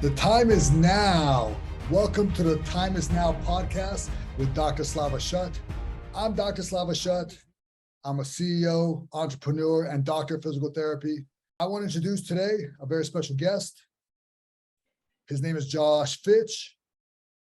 The time is now. Welcome to the Time is Now podcast with Dr. Slava Shut. I'm Dr. Slava Shut. I'm a CEO, entrepreneur, and doctor of physical therapy. I want to introduce today a very special guest. His name is Josh Fitch.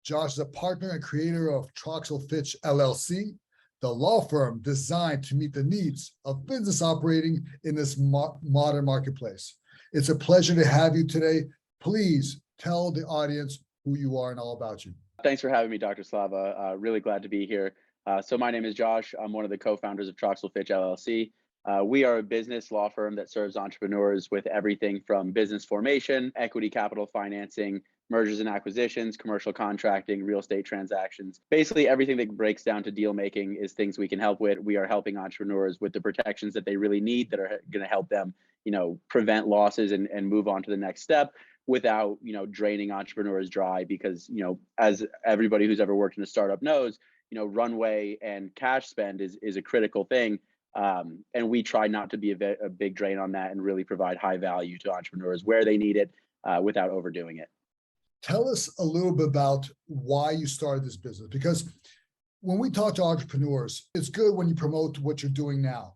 Josh is a partner and creator of Troxel Fitch LLC, the law firm designed to meet the needs of business operating in this modern marketplace. It's a pleasure to have you today. Please tell the audience who you are and all about you. Thanks for having me, Dr. Slava. Really glad to be here. So my name is Josh. I'm one of the co-founders of Troxel Fitch LLC. We are a business law firm that serves entrepreneurs with everything from business formation, equity capital financing, mergers and acquisitions, commercial contracting, real estate transactions. Basically, everything that breaks down to deal making is things we can help with. We are helping entrepreneurs with the protections that they really need that are going to help them, prevent losses and move on to the next step without, draining entrepreneurs dry. Because, as everybody who's ever worked in a startup knows, runway and cash spend is a critical thing. And we try not to be a big drain on that and really provide high value to entrepreneurs where they need it without overdoing it. Tell us a little bit about why you started this business, because when we talk to entrepreneurs, it's good when you promote what you're doing now.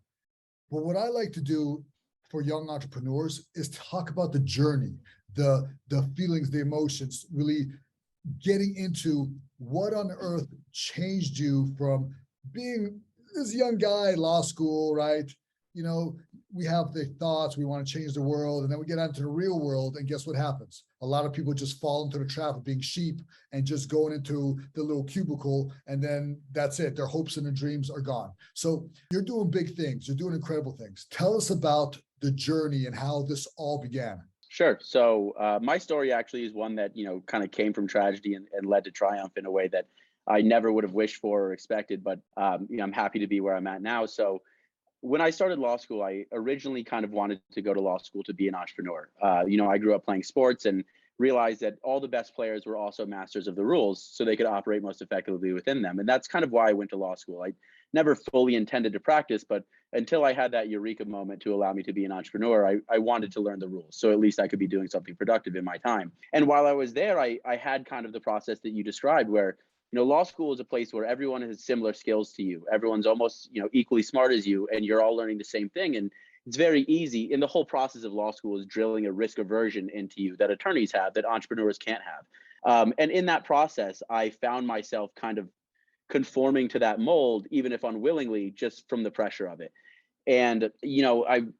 But what I like to do for young entrepreneurs is talk about the journey, the feelings, the emotions, really getting into what on earth changed you from being this young guy at law school, right? We have the thoughts, we want to change the world, and then we get out into the real world, and guess what happens? A lot of people just fall into the trap of being sheep and just going into the little cubicle, and then that's it. Their hopes and their dreams are gone. So you're doing big things. You're doing incredible things. Tell us about the journey and how this all began. Sure. So my story actually is one that, kind of came from tragedy and led to triumph in a way that I never would have wished for or expected, but I'm happy to be where I'm at now. So when I started law school, I originally kind of wanted to go to law school to be an entrepreneur. I grew up playing sports and realized that all the best players were also masters of the rules, so they could operate most effectively within them. And that's kind of why I went to law school. I never fully intended to practice, but until I had that eureka moment to allow me to be an entrepreneur, I wanted to learn the rules. So at least I could be doing something productive in my time. And while I was there, I had kind of the process that you described where law school is a place where everyone has similar skills to you. Everyone's almost, equally smart as you, and you're all learning the same thing. And it's very easy. And the whole process of law school is drilling a risk aversion into you that attorneys have, that entrepreneurs can't have. And in that process, I found myself kind of conforming to that mold, even if unwillingly, just from the pressure of it. And,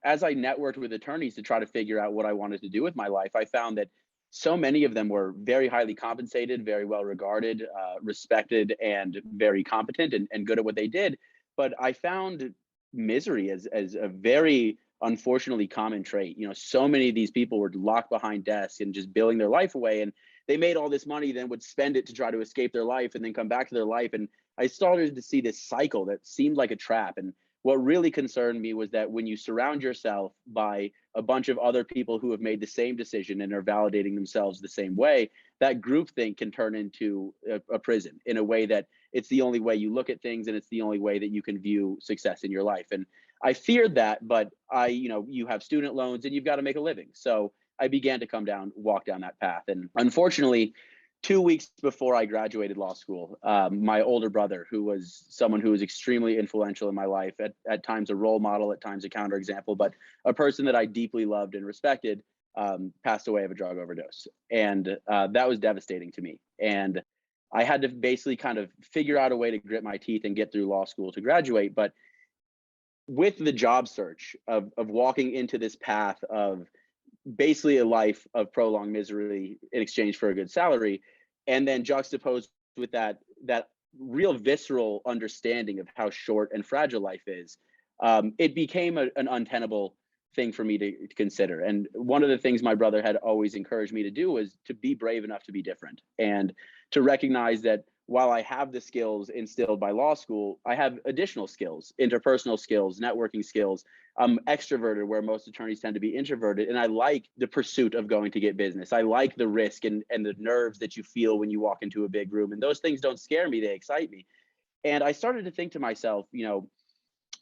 as I networked with attorneys to try to figure out what I wanted to do with my life, I found that so many of them were very highly compensated, very well regarded, respected, and very competent and good at what they did. But I found misery as a very unfortunately common trait. So many of these people were locked behind desks and just billing their life away. And they made all this money, then would spend it to try to escape their life and then come back to their life. And I started to see this cycle that seemed like a trap. And what really concerned me was that when you surround yourself by a bunch of other people who have made the same decision and are validating themselves the same way, that groupthink can turn into a prison in a way that it's the only way you look at things, and it's the only way that you can view success in your life. And I feared that, but you have student loans and you've got to make a living. So I began to walk down that path. And unfortunately, 2 weeks before I graduated law school, my older brother, who was someone who was extremely influential in my life, at times a role model, at times a counterexample, but a person that I deeply loved and respected, passed away of a drug overdose. And that was devastating to me. And I had to basically kind of figure out a way to grit my teeth and get through law school to graduate. But with the job search of walking into this path of basically a life of prolonged misery in exchange for a good salary, and then juxtaposed with that real visceral understanding of how short and fragile life is, it became an untenable thing for me to consider. And one of the things my brother had always encouraged me to do was to be brave enough to be different, and to recognize that while I have the skills instilled by law school, I have additional skills, interpersonal skills, networking skills. I'm extroverted where most attorneys tend to be introverted. And I like the pursuit of going to get business. I like the risk and the nerves that you feel when you walk into a big room. And those things don't scare me, they excite me. And I started to think to myself,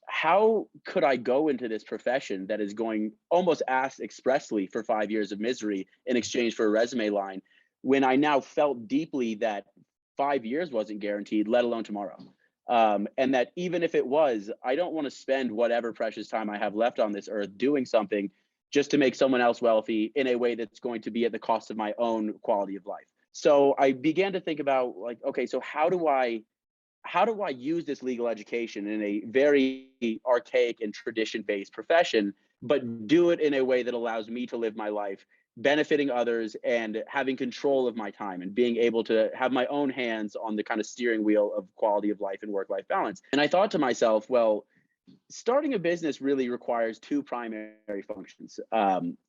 how could I go into this profession that is going almost asked expressly for 5 years of misery in exchange for a resume line, when I now felt deeply that 5 years wasn't guaranteed, let alone tomorrow. And that even if it was, I don't want to spend whatever precious time I have left on this earth doing something just to make someone else wealthy in a way that's going to be at the cost of my own quality of life. So I began to think about, like, okay, so how do I use this legal education in a very archaic and tradition-based profession, but do it in a way that allows me to live my life, benefiting others and having control of my time and being able to have my own hands on the kind of steering wheel of quality of life and work-life balance. And I thought to myself, well, starting a business really requires two primary functions: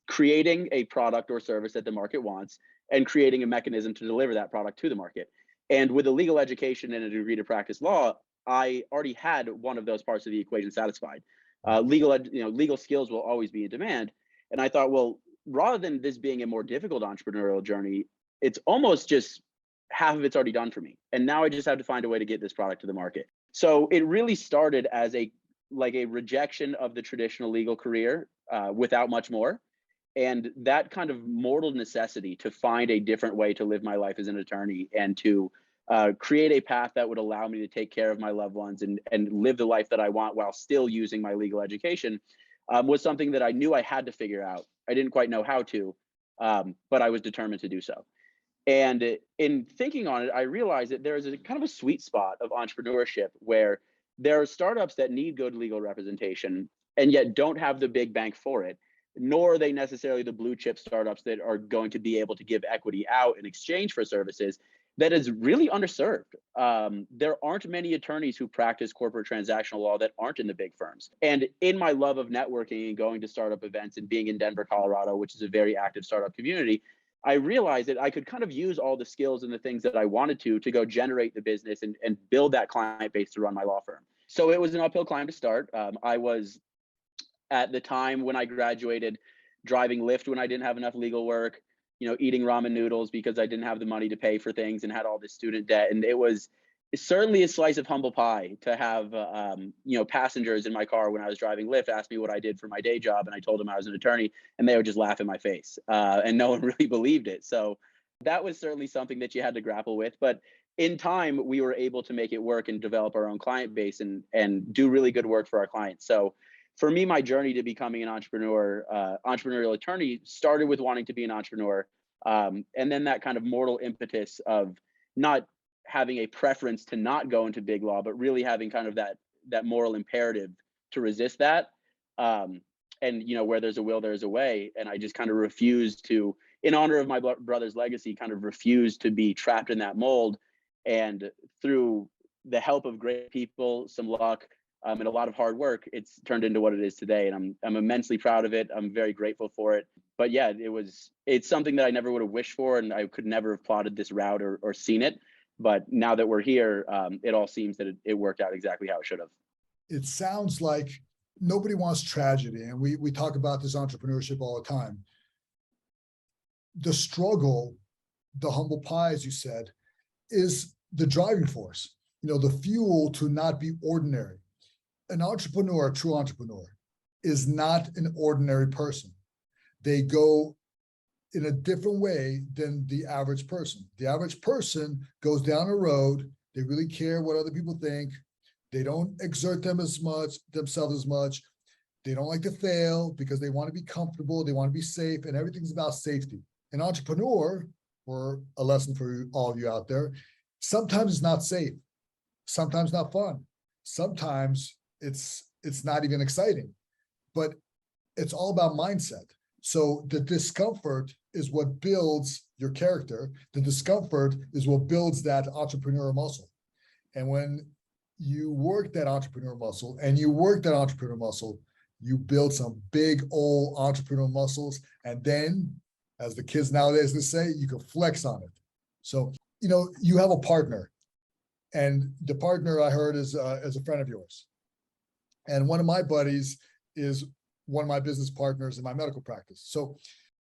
creating a product or service that the market wants, and creating a mechanism to deliver that product to the market. And with a legal education and a degree to practice law, I already had one of those parts of the equation satisfied. Legal skills will always be in demand. And I thought, well, rather than this being a more difficult entrepreneurial journey, it's almost just half of it's already done for me. And now I just have to find a way to get this product to the market. So it really started as a rejection of the traditional legal career without much more. And that kind of mortal necessity to find a different way to live my life as an attorney and to create a path that would allow me to take care of my loved ones and live the life that I want while still using my legal education was something that I knew I had to figure out. I didn't quite know how to, but I was determined to do so. And in thinking on it, I realized that there is a kind of a sweet spot of entrepreneurship where there are startups that need good legal representation and yet don't have the big bank for it, nor are they necessarily the blue chip startups that are going to be able to give equity out in exchange for services. That is really underserved. There aren't many attorneys who practice corporate transactional law that aren't in the big firms. And in my love of networking and going to startup events and being in Denver, Colorado, which is a very active startup community, I realized that I could kind of use all the skills and the things that I wanted to go generate the business and build that client base to run my law firm. So it was an uphill climb to start. I was, at the time when I graduated, driving Lyft when I didn't have enough legal work, eating ramen noodles because I didn't have the money to pay for things and had all this student debt. And it was certainly a slice of humble pie to have, passengers in my car when I was driving Lyft ask me what I did for my day job. And I told them I was an attorney and they would just laugh in my face. And no one really believed it. So that was certainly something that you had to grapple with. But in time, we were able to make it work and develop our own client base and do really good work for our clients. So for me, my journey to becoming an entrepreneurial attorney started with wanting to be an entrepreneur. And then that kind of mortal impetus of not having a preference to not go into big law, but really having kind of that moral imperative to resist that. And where there's a will, there's a way. And I just kind of refused to, in honor of my brother's legacy, kind of refused to be trapped in that mold. And through the help of great people, some luck, and a lot of hard work, it's turned into what it is today. And I'm immensely proud of it. I'm very grateful for it. But yeah, it's something that I never would have wished for, and I could never have plotted this route or seen it. But now that we're here, it all seems that it worked out exactly how it should have. It sounds like nobody wants tragedy. And we talk about this entrepreneurship all the time. The struggle, the humble pie, as you said, is the driving force, the fuel to not be ordinary. An entrepreneur, a true entrepreneur, is not an ordinary person. They go in a different way than the average person. The average person goes down a road. They really care what other people think. They don't exert themselves as much. They don't like to fail because they want to be comfortable. They want to be safe, and everything's about safety. An entrepreneur, or a lesson for all of you out there, sometimes it's not safe. Sometimes not fun. Sometimes it's not even exciting, but it's all about mindset. So the discomfort is what builds your character. The discomfort is what builds that entrepreneur muscle. And when you work that entrepreneur muscle you build some big old entrepreneur muscles. And then, as the kids nowadays would say, you can flex on it. So, you have a partner, and the partner I heard is a friend of yours. And one of my buddies is one of my business partners in my medical practice. So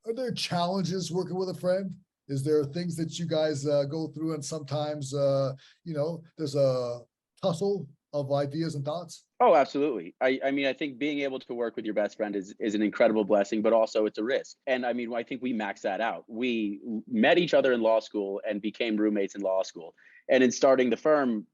are there challenges working with a friend? Is there things that you guys go through, and sometimes, there's a tussle of ideas and thoughts? Oh, absolutely. I mean, I think being able to work with your best friend is an incredible blessing, but also it's a risk. And I mean, I think we maxed that out. We met each other in law school and became roommates in law school. And in starting the firm,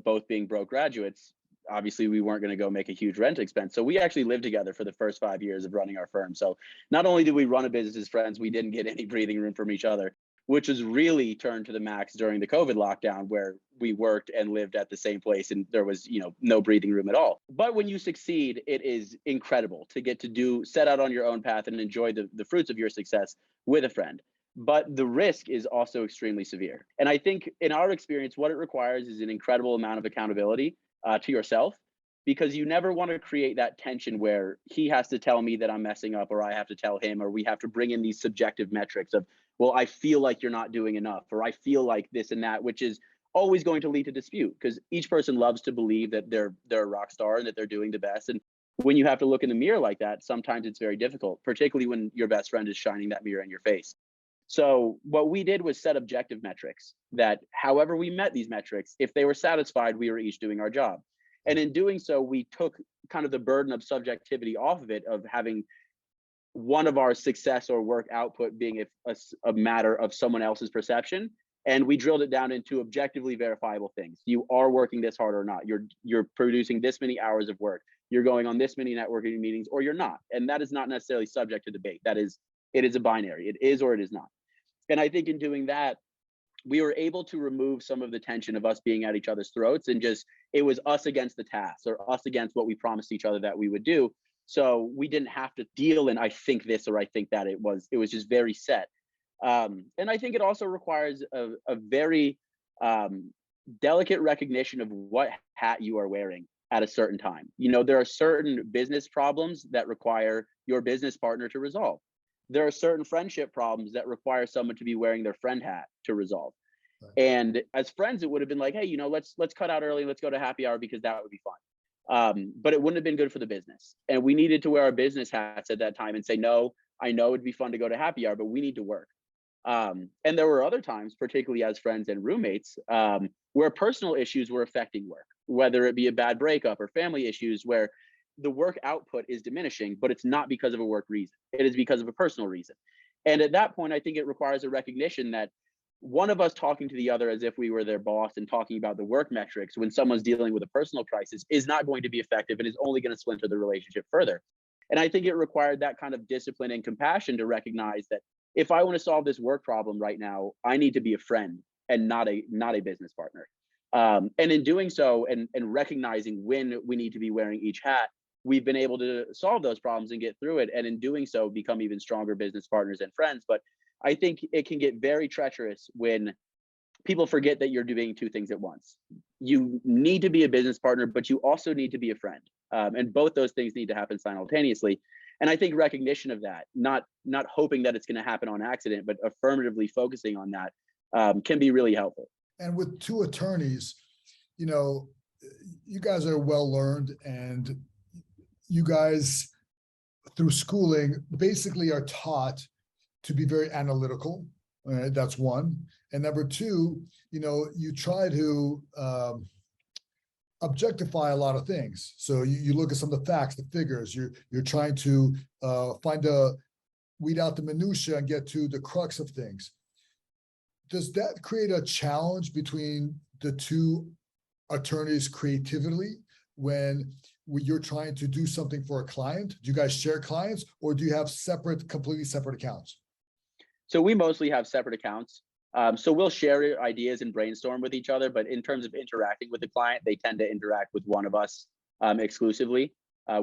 both being broke graduates, obviously we weren't going to go make a huge rent expense. So we actually lived together for the first 5 years of running our firm. So not only did we run a business as friends, we didn't get any breathing room from each other, which was really turned to the max during the COVID lockdown, where we worked and lived at the same place and there was, no breathing room at all. But when you succeed, it is incredible to get to set out on your own path and enjoy the fruits of your success with a friend. But the risk is also extremely severe. And I think in our experience, what it requires is an incredible amount of accountability to yourself, because you never want to create that tension where he has to tell me that I'm messing up, or I have to tell him, or we have to bring in these subjective metrics of, well, I feel like you're not doing enough, or I feel like this and that, which is always going to lead to dispute, because each person loves to believe that they're a rock star and that they're doing the best. And when you have to look in the mirror like that, sometimes it's very difficult, particularly when your best friend is shining that mirror in your face. So what we did was set objective metrics that however we met these metrics, if they were satisfied, we were each doing our job. And in doing so, we took kind of the burden of subjectivity off of it, of having one of our success or work output being a matter of someone else's perception. And we drilled it down into objectively verifiable things. You are working this hard or not. You're producing this many hours of work. You're going on this many networking meetings, or you're not. And that is not necessarily subject to debate. It is a binary. It is or it is not. And I think in doing that, we were able to remove some of the tension of us being at each other's throats, and just, it was us against the task, or us against what we promised each other that we would do. So we didn't have to deal in, I think this or I think that. It was just very set. And I think it also requires a very delicate recognition of what hat you are wearing at a certain time. There are certain business problems that require your business partner to resolve. There are certain friendship problems that require someone to be wearing their friend hat to resolve. Right. And as friends, it would have been like, hey, let's cut out early, let's go to happy hour, because that would be fun. But it wouldn't have been good for the business. And we needed to wear our business hats at that time and say, no, I know it'd be fun to go to happy hour, but we need to work. And there were other times, particularly as friends and roommates, where personal issues were affecting work, whether it be a bad breakup or family issues, where the work output is diminishing, but it's not because of a work reason. It is because of a personal reason. And at that point, I think it requires a recognition that one of us talking to the other as if we were their boss and talking about the work metrics when someone's dealing with a personal crisis is not going to be effective, and is only going to splinter the relationship further. And I think it required that kind of discipline and compassion to recognize that if I want to solve this work problem right now, I need to be a friend and not a business partner. And in doing so, and recognizing when we need to be wearing each hat, we've been able to solve those problems and get through it. And in doing so, become even stronger business partners and friends. But I think it can get very treacherous when people forget that you're doing two things at once. You need to be a business partner, but you also need to be a friend. And both those things need to happen simultaneously. And I think recognition of that, not hoping that it's going to happen on accident, but affirmatively focusing on that, can be really helpful. And with two attorneys, you guys are well learned, and you guys, through schooling, basically are taught to be very analytical. All right, that's one. And number two, you try to objectify a lot of things. So you look at some of the facts, the figures. You're trying to weed out the minutia and get to the crux of things. Does that create a challenge between the two attorneys creatively when you're trying to do something for a client? Do you guys share clients, or do you have completely separate accounts? So we mostly have separate accounts. So we'll share ideas and brainstorm with each other, but in terms of interacting with the client, they tend to interact with one of us exclusively.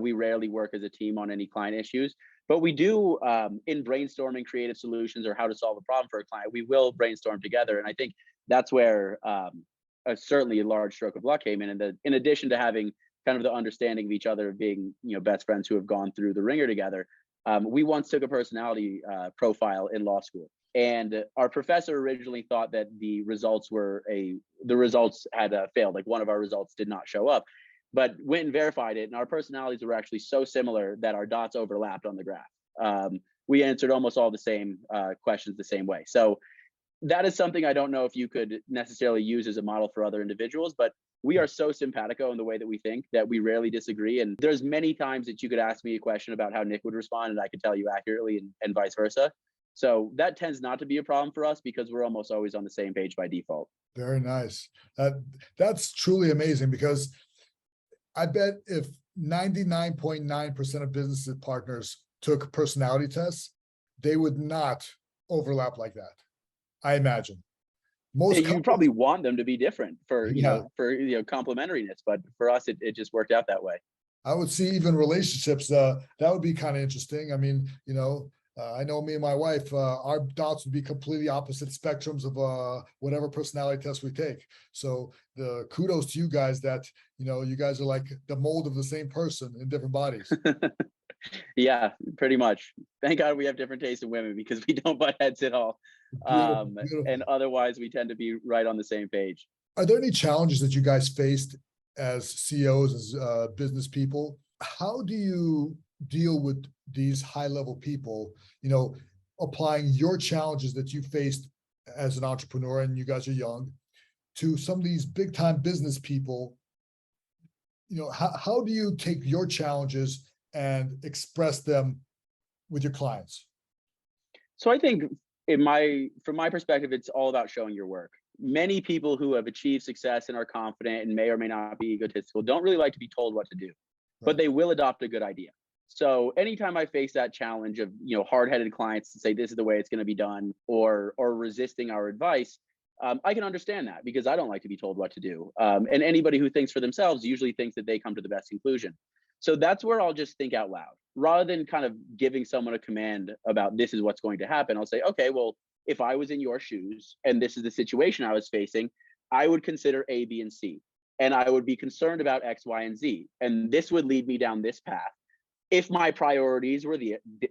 We rarely work as a team on any client issues, but we do in brainstorming creative solutions or how to solve a problem for a client, we will brainstorm together. And I think that's where certainly a large stroke of luck came in. And in addition to having kind of the understanding of each other, being best friends who have gone through the ringer together, we once took a personality profile in law school. And our professor originally thought that the results had failed. Like one of our results did not show up, but went and verified it. And our personalities were actually so similar that our dots overlapped on the graph. We answered almost all the same questions the same way. So that is something I don't know if you could necessarily use as a model for other individuals, but we are so simpatico in the way that we think that we rarely disagree. And there's many times that you could ask me a question about how Nick would respond, and I could tell you accurately, and vice versa. So that tends not to be a problem for us because we're almost always on the same page by default. Very nice. That's truly amazing, because I bet if 99.9% of business partners took personality tests, they would not overlap like that. I imagine. Most You companies, probably want them to be different for, yeah, complementariness, but for us, it just worked out that way. I would see even relationships, that would be kind of interesting. I mean, I know me and my wife, our dots would be completely opposite spectrums of whatever personality test we take. So the kudos to you guys that, you guys are like the mold of the same person in different bodies. Yeah, pretty much. Thank God we have different tastes in women because we don't butt heads at all. Beautiful, beautiful. And otherwise, we tend to be right on the same page. Are there any challenges that you guys faced as CEOs, as business people? How do you deal with these high level people, applying your challenges that you faced as an entrepreneur, and you guys are young, to some of these big time business people? How do you take your challenges and express them with your clients? So I think from my perspective, it's all about showing your work. Many people who have achieved success and are confident and may or may not be egotistical don't really like to be told what to do, but they will adopt a good idea. So anytime I face that challenge of, hard-headed clients to say this is the way it's going to be done, or resisting our advice, I can understand that because I don't like to be told what to do. And anybody who thinks for themselves usually thinks that they come to the best conclusion. So that's where I'll just think out loud rather than kind of giving someone a command about this is what's going to happen. I'll say, okay, well, if I was in your shoes and this is the situation I was facing, I would consider A, B, and C. And I would be concerned about X, Y, and Z. And this would lead me down this path. If my priorities were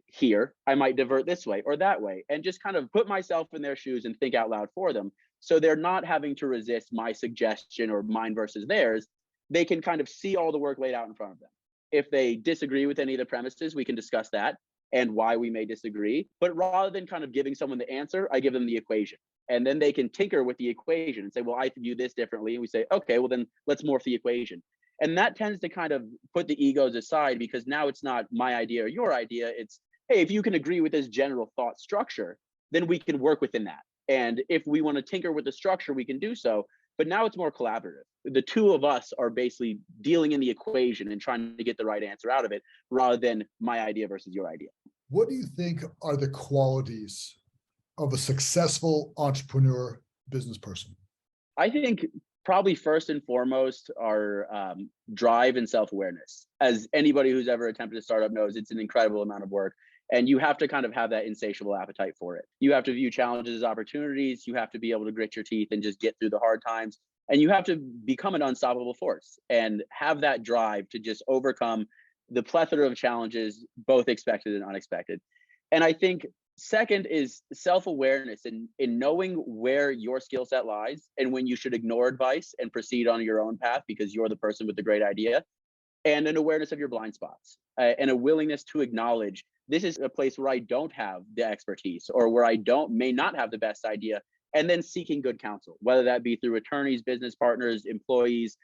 here, I might divert this way or that way, and just kind of put myself in their shoes and think out loud for them. So they're not having to resist my suggestion or mine versus theirs. They can kind of see all the work laid out in front of them. If they disagree with any of the premises, we can discuss that and why we may disagree. But rather than kind of giving someone the answer, I give them the equation. And then they can tinker with the equation and say, well, I view this differently. And we say, okay, well, then let's morph the equation. And that tends to kind of put the egos aside, because now it's not my idea or your idea. It's, hey, if you can agree with this general thought structure, then we can work within that. And if we want to tinker with the structure, we can do so. But now it's more collaborative. The two of us are basically dealing in the equation and trying to get the right answer out of it, rather than my idea versus your idea. What do you think are the qualities of a successful entrepreneur business person? I think probably first and foremost are drive and self-awareness. As anybody who's ever attempted a startup knows, it's an incredible amount of work. And you have to kind of have that insatiable appetite for it. You have to view challenges as opportunities. You have to be able to grit your teeth and just get through the hard times. And you have to become an unstoppable force and have that drive to just overcome the plethora of challenges, both expected and unexpected. And I think second is self-awareness in knowing where your skill set lies and when you should ignore advice and proceed on your own path because you're the person with the great idea, and an awareness of your blind spots, and a willingness to acknowledge this is a place where I don't have the expertise or where I may not have the best idea, and then seeking good counsel, whether that be through attorneys, business partners, employees,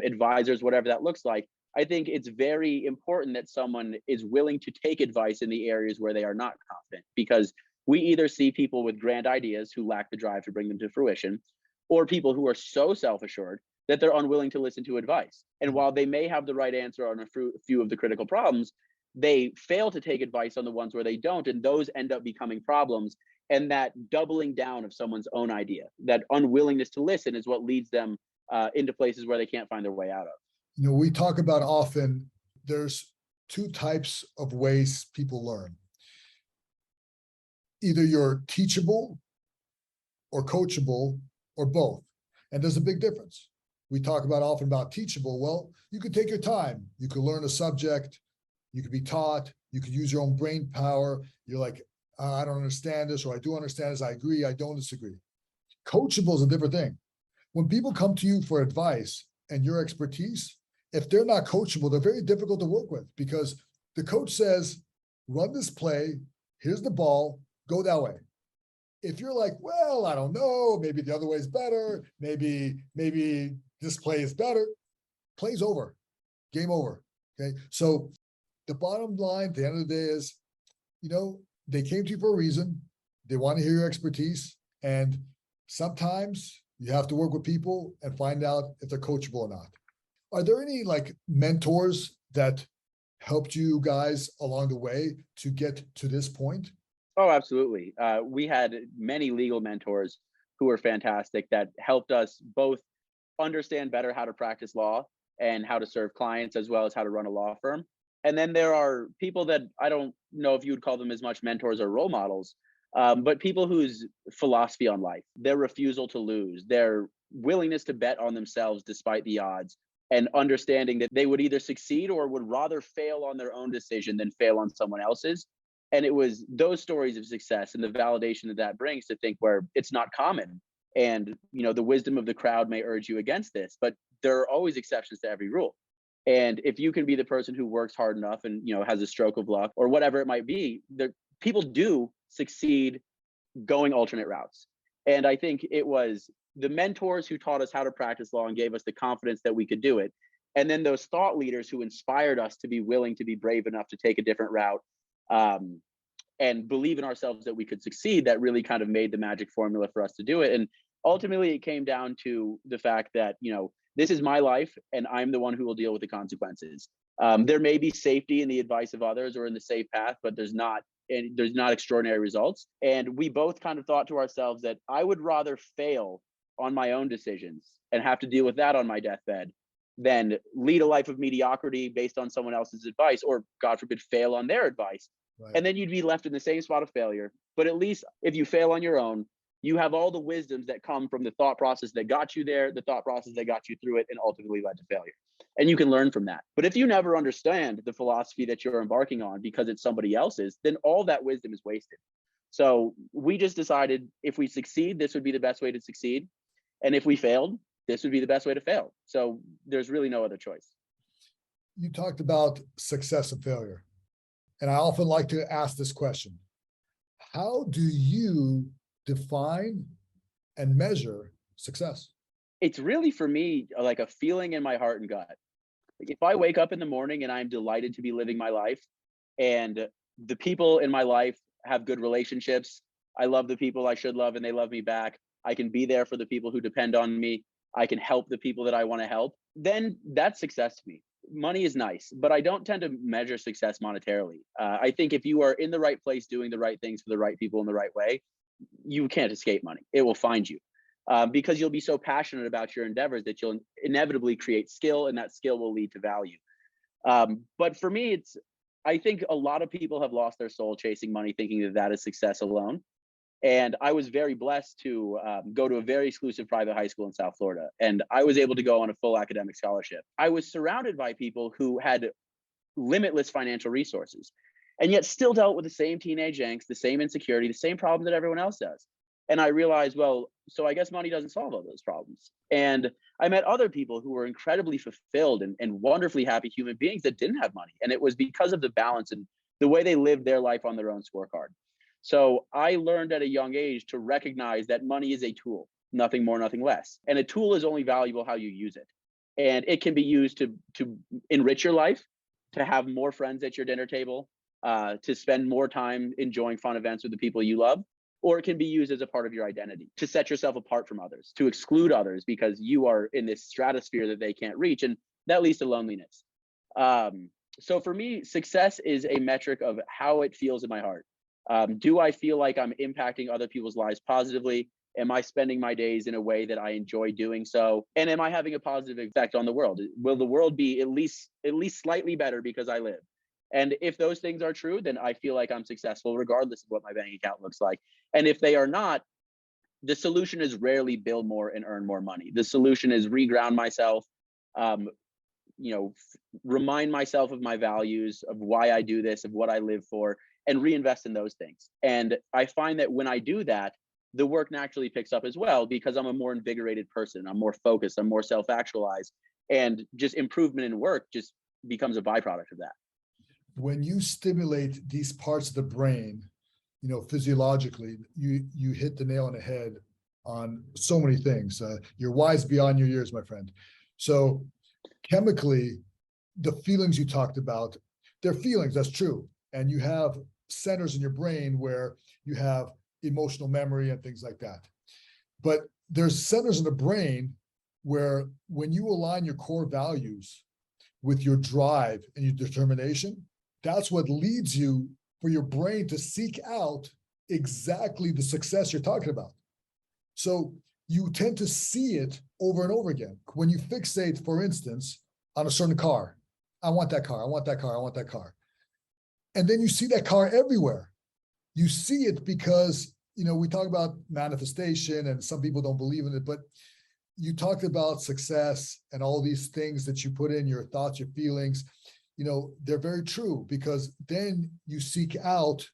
advisors, whatever that looks like. I think it's very important that someone is willing to take advice in the areas where they are not confident, because we either see people with grand ideas who lack the drive to bring them to fruition, or people who are so self-assured that they're unwilling to listen to advice. And while they may have the right answer on a few of the critical problems, they fail to take advice on the ones where they don't, and those end up becoming problems. And that doubling down of someone's own idea, that unwillingness to listen, is what leads them into places where they can't find their way out of. We talk about often there's two types of ways people learn. Either you're teachable or coachable or both. And there's a big difference. We talk about often about teachable. Well, you could take your time. You could learn a subject. You could be taught. You could use your own brain power. You're like, I don't understand this, or I do understand this. I agree. I don't disagree. Coachable is a different thing. When people come to you for advice and your expertise, if they're not coachable, they're very difficult to work with, because the coach says, run this play. Here's the ball. Go that way. If you're like, well, I don't know, maybe the other way is better. Maybe this play is better, play's over, game over. Okay. So the bottom line at the end of the day is, they came to you for a reason. They want to hear your expertise. And sometimes you have to work with people and find out if they're coachable or not. Are there any mentors that helped you guys along the way to get to this point? Oh, absolutely. We had many legal mentors who were fantastic that helped us both understand better how to practice law and how to serve clients, as well as how to run a law firm. And then there are people that I don't know if you would call them as much mentors or role models, but people whose philosophy on life, their refusal to lose, their willingness to bet on themselves despite the odds, and understanding that they would either succeed or would rather fail on their own decision than fail on someone else's. And it was those stories of success and the validation that that brings to think where it's not common. And, the wisdom of the crowd may urge you against this, but there are always exceptions to every rule. And if you can be the person who works hard enough and, has a stroke of luck or whatever it might be, people do succeed going alternate routes. And I think it was the mentors who taught us how to practice law and gave us the confidence that we could do it. And then those thought leaders who inspired us to be willing to be brave enough to take a different route, and believe in ourselves that we could succeed, that really kind of made the magic formula for us to do it. And ultimately it came down to the fact that, this is my life and I'm the one who will deal with the consequences. There may be safety in the advice of others or in the safe path, but there's not extraordinary results. And we both kind of thought to ourselves that I would rather fail on my own decisions and have to deal with that on my deathbed than lead a life of mediocrity based on someone else's advice, or God forbid, fail on their advice. Right. And then you'd be left in the same spot of failure. But at least if you fail on your own, you have all the wisdoms that come from the thought process that got you there, the thought process that got you through it and ultimately led to failure. And you can learn from that. But if you never understand the philosophy that you're embarking on because it's somebody else's, then all that wisdom is wasted. So we just decided if we succeed, this would be the best way to succeed. And if we failed, this would be the best way to fail. So there's really no other choice. You talked about success and failure. And I often like to ask this question: how do you define and measure success? It's really, for me, like a feeling in my heart and gut. Like if I wake up in the morning and I'm delighted to be living my life, and the people in my life have good relationships, I love the people I should love and they love me back, I can be there for the people who depend on me, I can help the people that I want to help, then that's success to me. Money is nice, but I don't tend to measure success monetarily. I think if you are in the right place, doing the right things for the right people in the right way, you can't escape money. It will find you, because you'll be so passionate about your endeavors that you'll inevitably create skill, and that skill will lead to value. But for me, I think a lot of people have lost their soul chasing money, thinking that that is success alone. And I was very blessed to go to a very exclusive private high school in South Florida. And I was able to go on a full academic scholarship. I was surrounded by people who had limitless financial resources and yet still dealt with the same teenage angst, the same insecurity, the same problem that everyone else does. And I realized, well, so I guess money doesn't solve all those problems. And I met other people who were incredibly fulfilled and wonderfully happy human beings that didn't have money. And it was because of the balance and the way they lived their life on their own scorecard. So I learned at a young age to recognize that money is a tool, nothing more, nothing less. And a tool is only valuable how you use it. And it can be used to enrich your life, to have more friends at your dinner table, to spend more time enjoying fun events with the people you love, or it can be used as a part of your identity, to set yourself apart from others, to exclude others because you are in this stratosphere that they can't reach, and that leads to loneliness. So for me, success is a metric of how it feels in my heart. Do I feel like I'm impacting other people's lives positively? Am I spending my days in a way that I enjoy doing so? And am I having a positive effect on the world? Will the world be at least slightly better because I live? And if those things are true, then I feel like I'm successful regardless of what my bank account looks like. And if they are not, the solution is rarely build more and earn more money. The solution is reground myself, remind myself of my values, of why I do this, of what I live for, and reinvest in those things. And I find that when I do that, the work naturally picks up as well, because I'm a more invigorated person. I'm more focused. I'm more self-actualized, and just improvement in work just becomes a byproduct of that. When you stimulate these parts of the brain, physiologically, you hit the nail on the head on so many things. You're wise beyond your years, my friend. So chemically, the feelings you talked about, they're feelings, that's true. And you have centers in your brain where you have emotional memory and things like that. But there's centers in the brain where when you align your core values with your drive and your determination, that's what leads you for your brain to seek out exactly the success you're talking about. So you tend to see it over and over again. When you fixate, for instance, on a certain car, I want that car, I want that car, I want that car. And then you see that car everywhere. You see it because, we talk about manifestation and some people don't believe in it, but you talked about success and all these things that you put in your thoughts, your feelings, they're very true, because then you seek out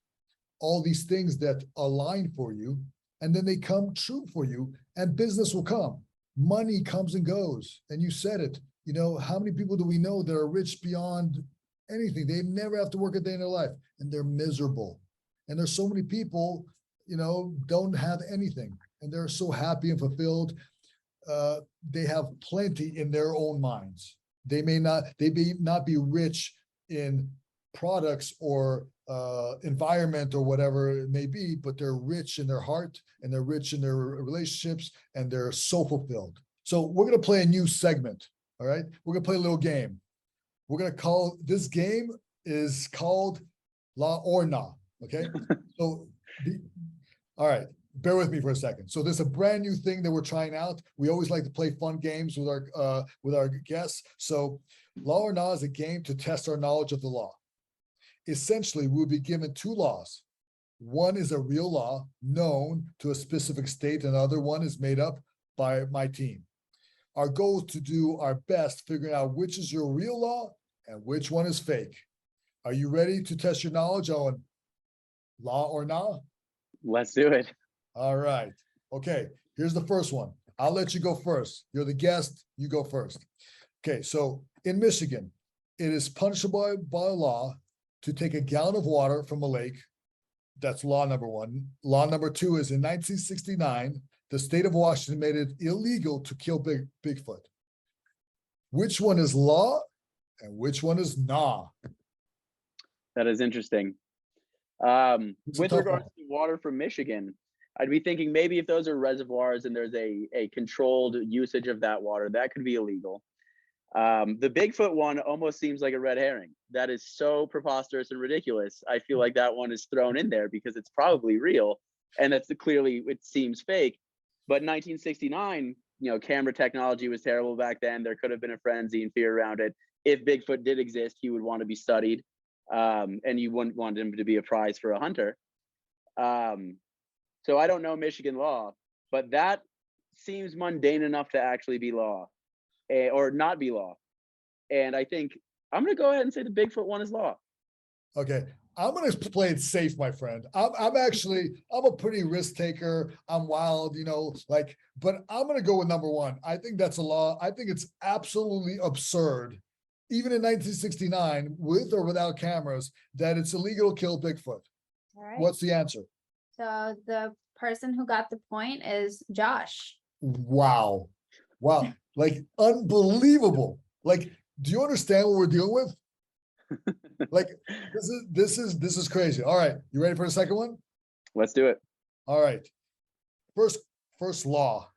all these things that align for you, and then they come true for you, and business will come. Money comes and goes. And you said it, how many people do we know that are rich beyond anything? They never have to work a day in their life, and they're miserable. And there's so many people, don't have anything, and they're so happy and fulfilled. They have plenty in their own minds. They may not be rich in products or environment or whatever it may be, but they're rich in their heart, and they're rich in their relationships, and they're so fulfilled. So we're going to play a new segment. All right. We're going to play a little game. We're going to call this game is called La or Na. Okay. So all right. Bear with me for a second. So there's a brand new thing that we're trying out. We always like to play fun games with our guests. So Law or Na is a game to test our knowledge of the law. Essentially, we'll be given two laws. One is a real law known to a specific state, and the other one is made up by my team. Our goal is to do our best figuring out which is your real law and which one is fake. Are you ready to test your knowledge on Law or Na? Let's do it. All right. Okay, here's the first one. I'll let you go first. You're the guest, you go first. Okay, so in Michigan, it is punishable by law to take a gallon of water from a lake. That's law number one. Law number two is in 1969, the state of Washington made it illegal to kill Bigfoot. Which one is law and which one is nah? That is interesting. With regards to water from Michigan, I'd be thinking maybe if those are reservoirs and there's a controlled usage of that water, that could be illegal. The Bigfoot one almost seems like a red herring. That is so preposterous and ridiculous. I feel like that one is thrown in there because it's probably real, and that's clearly, it seems fake. But 1969, camera technology was terrible back then. There could have been a frenzy and fear around it. If Bigfoot did exist, he would want to be studied, and you wouldn't want him to be a prize for a hunter. So I don't know Michigan law, but that seems mundane enough to actually be law, or not be law. And I think I'm going to go ahead and say the Bigfoot one is law. Okay. I'm going to play it safe, my friend. I'm a pretty risk taker. I'm wild, but I'm going to go with number one. I think that's a law. I think it's absolutely absurd, even in 1969, with or without cameras, that it's illegal to kill Bigfoot. All right. What's the answer? So the person who got the point is Josh. Wow. Like unbelievable. Like, do you understand what we're dealing with? Like, this is crazy. All right. You ready for the second one? Let's do it. All right. First law.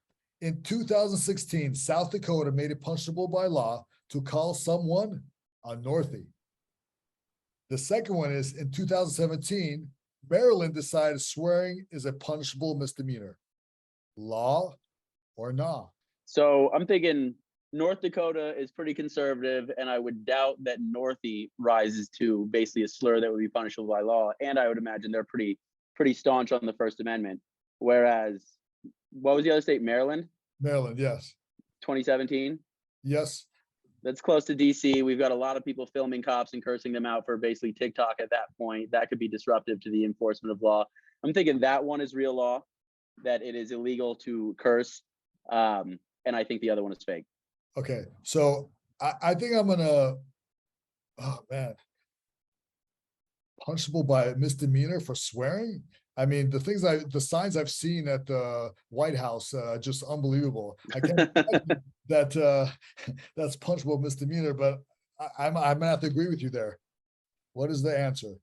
In 2016, South Dakota made it punishable by law to call someone a Northie. The second one is in 2017, Maryland decided swearing is a punishable misdemeanor. Law or nah? So I'm thinking North Dakota is pretty conservative, and I would doubt that Northie rises to basically a slur that would be punishable by law. And I would imagine they're pretty staunch on the First Amendment. Whereas, what was the other state? Maryland? Maryland, yes. 2017? Yes. That's close to DC. We've got a lot of people filming cops and cursing them out for basically TikTok at that point. That could be disruptive to the enforcement of law. I'm thinking that one is real law, that it is illegal to curse. And I think the other one is fake. Okay. So I think I'm gonna, oh man, punishable by misdemeanor for swearing. I mean, the signs I've seen at the White House, just unbelievable. I can't imagine that that's punishable misdemeanor, but I'm gonna have to agree with you there. What is the answer?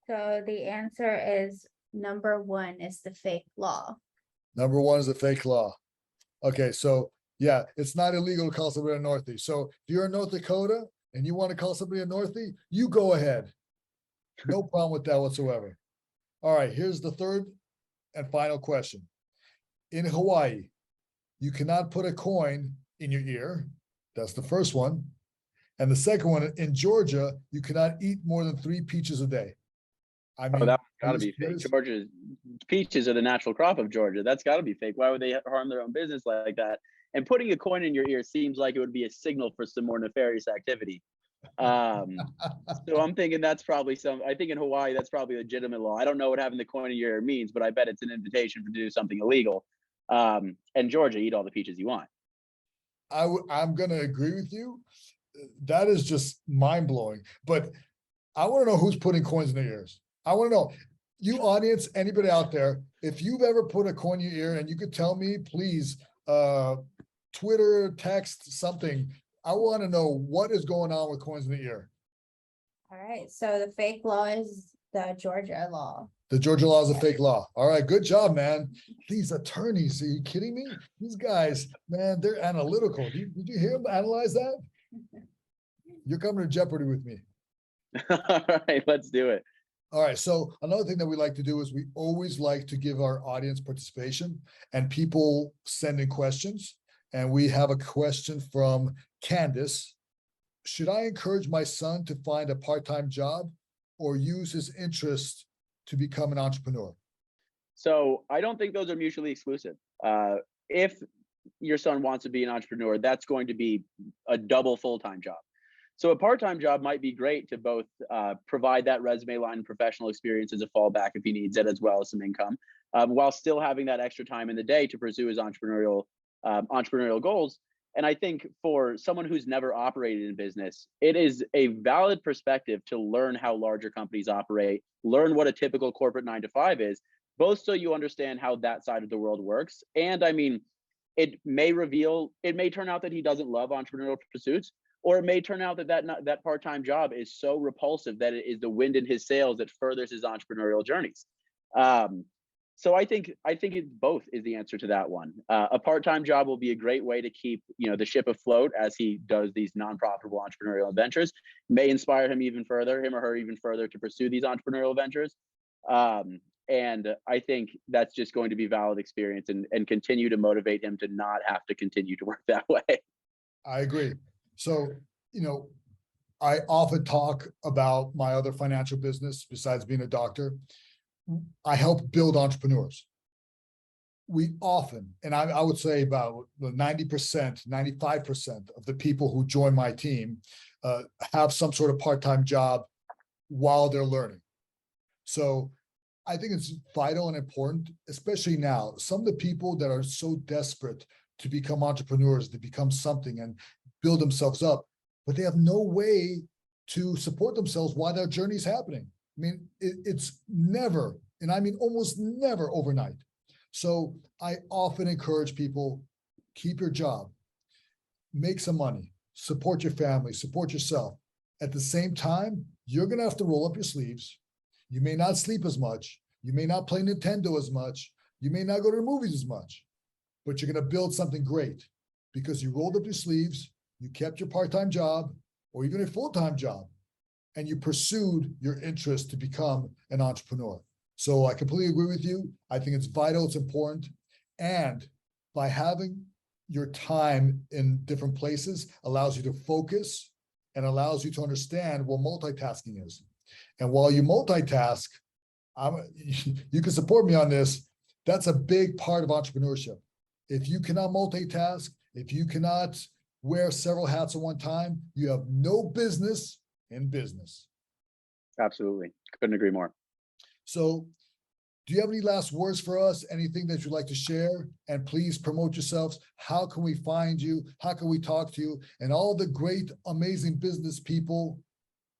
So the answer is number one is the fake law. Number one is a fake law. Okay, so yeah, it's not illegal to call somebody a Northie. So if you're in North Dakota and you want to call somebody a Northie, you go ahead. No problem with that whatsoever. All right, here's the third and final question. In Hawaii, you cannot put a coin in your ear. That's the first one. And the second one, in Georgia, you cannot eat more than 3 peaches a day. I mean, That's are got to you be fake. serious? Georgia's peaches are the natural crop of Georgia. That's got to be fake. Why would they harm their own business like that? And putting a coin in your ear seems like it would be a signal for some more nefarious activity. So I'm thinking that's probably I think in Hawaii, that's probably legitimate law. I don't know what having the coin in your ear means, but I bet it's an invitation to do something illegal. And Georgia, eat all the peaches you want. I'm going to agree with you. That is just mind blowing. But I want to know who's putting coins in their ears. I want to know, you audience, anybody out there, if you've ever put a coin in your ear and you could tell me, please, Twitter, text, something. I want to know what is going on with coins in the ear. All right, so the fake law is the Georgia law. The Georgia law is a fake law. All right, good job, man. These attorneys, are you kidding me? These guys, man, they're analytical. Did you hear them analyze that? You're coming to Jeopardy with me. All right, let's do it. All right, so another thing that we like to do is we always like to give our audience participation and people send in questions. And we have a question from Candace. Should I encourage my son to find a part-time job or use his interest to become an entrepreneur? So I don't think those are mutually exclusive. If your son wants to be an entrepreneur, that's going to be a double full-time job. So a part-time job might be great to both provide that resume line and professional experience as a fallback if he needs it, as well as some income, while still having that extra time in the day to pursue his entrepreneurial goals. And I think for someone who's never operated in business, it is a valid perspective to learn how larger companies operate, learn what a typical corporate 9-to-5 is, both so you understand how that side of the world works. And I mean, it may turn out that he doesn't love entrepreneurial pursuits, or it may turn out that part-time job is so repulsive that it is the wind in his sails that furthers his entrepreneurial journeys. So I think both is the answer to that one. A part-time job will be a great way to keep the ship afloat as he does these non-profitable entrepreneurial ventures. May inspire him or her even further to pursue these entrepreneurial ventures. And I think that's just going to be valid experience and continue to motivate him to not have to continue to work that way. I agree. So, I often talk about my other financial business besides being a doctor. I help build entrepreneurs. We often, and I would say about 90%, 95% of the people who join my team have some sort of part-time job while they're learning. So I think it's vital and important, especially now. Some of the people that are so desperate to become entrepreneurs, to become something and build themselves up, but they have no way to support themselves while their journey is happening. I mean, it's never, and I mean almost never overnight. So I often encourage people, keep your job, make some money, support your family, support yourself. At the same time, you're going to have to roll up your sleeves. You may not sleep as much. You may not play Nintendo as much. You may not go to the movies as much, but you're going to build something great because you rolled up your sleeves, you kept your part-time job or even a full-time job, and you pursued your interest to become an entrepreneur. So I completely agree with you. I think it's vital, it's important. And by having your time in different places allows you to focus and allows you to understand what multitasking is. And while you multitask, you can support me on this. That's a big part of entrepreneurship. If you cannot multitask, if you cannot wear several hats at one time, you have no business in business. Absolutely. Couldn't agree more. So do you have any last words for us? Anything that you'd like to share? And please promote yourselves. How can we find you? How can we talk to you? And all the great, amazing business people,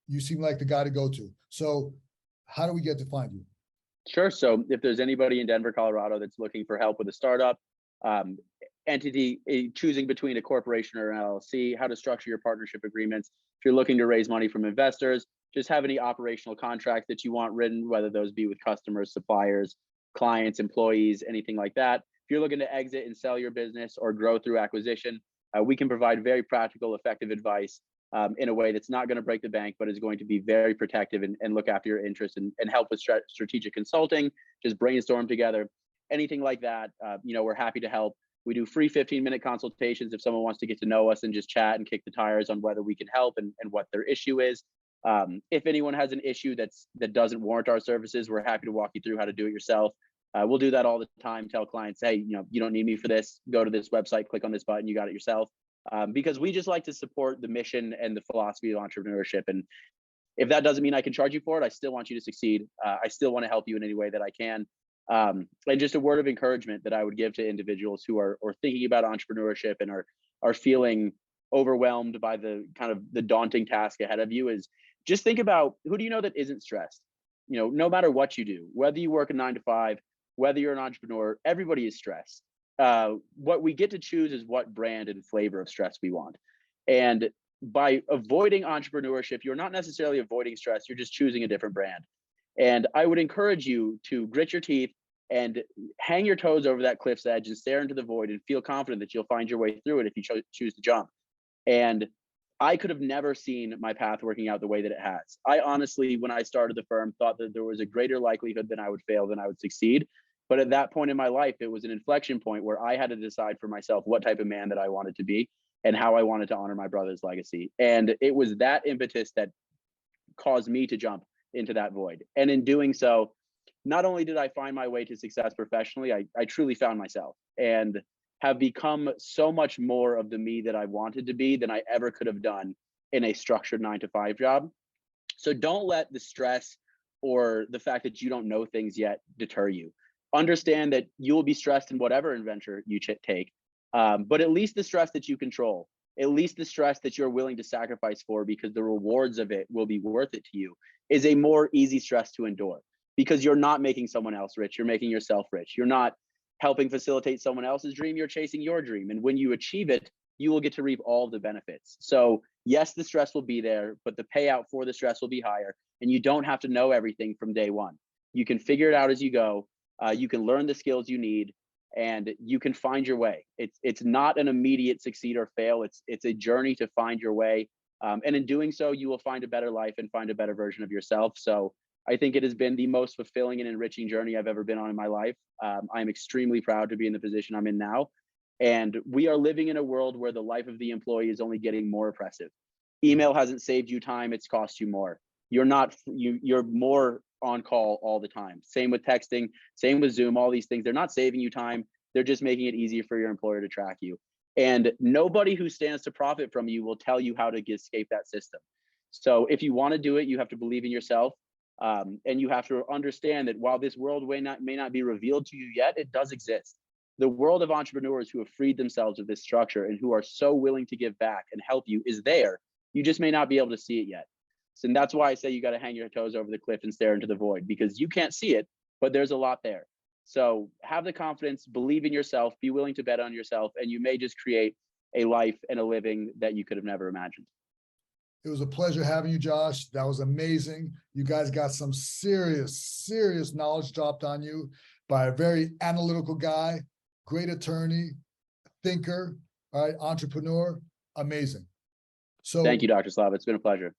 you seem like the guy to go to. So how do we get to find you? Sure. So if there's anybody in Denver, Colorado that's looking for help with a startup, um, entity, choosing between a corporation or an LLC, how to structure your partnership agreements. If you're looking to raise money from investors, just have any operational contracts that you want written, whether those be with customers, suppliers, clients, employees, anything like that. If you're looking to exit and sell your business or grow through acquisition, we can provide very practical, effective advice in a way that's not going to break the bank, but is going to be very protective and look after your interests and help with strategic consulting, just brainstorm together, anything like that. We're happy to help. We do free 15-minute consultations if someone wants to get to know us and just chat and kick the tires on whether we can help and what their issue is. If anyone has an issue that doesn't warrant our services, we're happy to walk you through how to do it yourself. We'll do that all the time. Tell clients, hey, you don't need me for this. Go to this website, click on this button, you got it yourself. Because we just like to support the mission and the philosophy of entrepreneurship. And if that doesn't mean I can charge you for it, I still want you to succeed. I still want to help you in any way that I can. And just a word of encouragement that I would give to individuals who are thinking about entrepreneurship and are feeling overwhelmed by the kind of the daunting task ahead of you is just think about, who do you know that isn't stressed? No matter what you do, whether you work a 9 to 5, whether you're an entrepreneur, everybody is stressed. What we get to choose is what brand and flavor of stress we want. And by avoiding entrepreneurship, you're not necessarily avoiding stress, you're just choosing a different brand. And I would encourage you to grit your teeth and hang your toes over that cliff's edge and stare into the void and feel confident that you'll find your way through it if you choose to jump. And I could have never seen my path working out the way that it has. I honestly, when I started the firm, thought that there was a greater likelihood that I would fail than I would succeed. But at that point in my life, it was an inflection point where I had to decide for myself what type of man that I wanted to be and how I wanted to honor my brother's legacy. And it was that impetus that caused me to jump into that void. And in doing so, not only did I find my way to success professionally, I truly found myself and have become so much more of the me that I wanted to be than I ever could have done in a structured 9 to 5 job. So don't let the stress or the fact that you don't know things yet deter you. Understand that you will be stressed in whatever adventure you take, but at least the stress that you control, at least the stress that you're willing to sacrifice for because the rewards of it will be worth it to you, is a more easy stress to endure because you're not making someone else rich, you're making yourself rich. You're not helping facilitate someone else's dream, you're chasing your dream. And when you achieve it, you will get to reap all of the benefits. So yes, the stress will be there, but the payout for the stress will be higher. And you don't have to know everything from day one. You can figure it out as you go. You can learn the skills you need and you can find your way. It's not an immediate succeed or fail. It's a journey to find your way. And in doing so, you will find a better life and find a better version of yourself. So I think it has been the most fulfilling and enriching journey I've ever been on in my life. I'm extremely proud to be in the position I'm in now. And we are living in a world where the life of the employee is only getting more oppressive. Email hasn't saved you time, it's cost you more. You're more on call all the time. Same with texting, same with Zoom, all these things. They're not saving you time. They're just making it easier for your employer to track you. And nobody who stands to profit from you will tell you how to escape that system. So if you want to do it, you have to believe in yourself. And you have to understand that while this world may not be revealed to you yet, it does exist. The world of entrepreneurs who have freed themselves of this structure and who are so willing to give back and help you is there. You just may not be able to see it yet. And that's why I say you got to hang your toes over the cliff and stare into the void, because you can't see it, but there's a lot there. So have the confidence, believe in yourself, be willing to bet on yourself, and you may just create a life and a living that you could have never imagined. It was a pleasure having you, Josh. That was amazing. You guys got some serious knowledge dropped on you by a very analytical guy, great attorney, thinker, all right, entrepreneur. Amazing. So thank you, Dr. Slava. It's been a pleasure.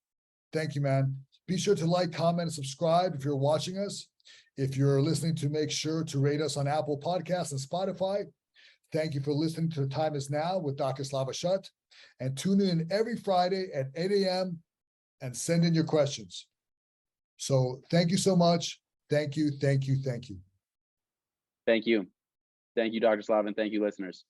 Thank you, man. Be sure to like, comment, and subscribe if you're watching us. If you're listening, to make sure to rate us on Apple Podcasts and Spotify. Thank you for listening to Time Is Now with Dr. Slava Shut. And tune in every Friday at 8 a.m. and send in your questions. So thank you so much. Thank you. Thank you, Dr. Slava, and thank you, listeners.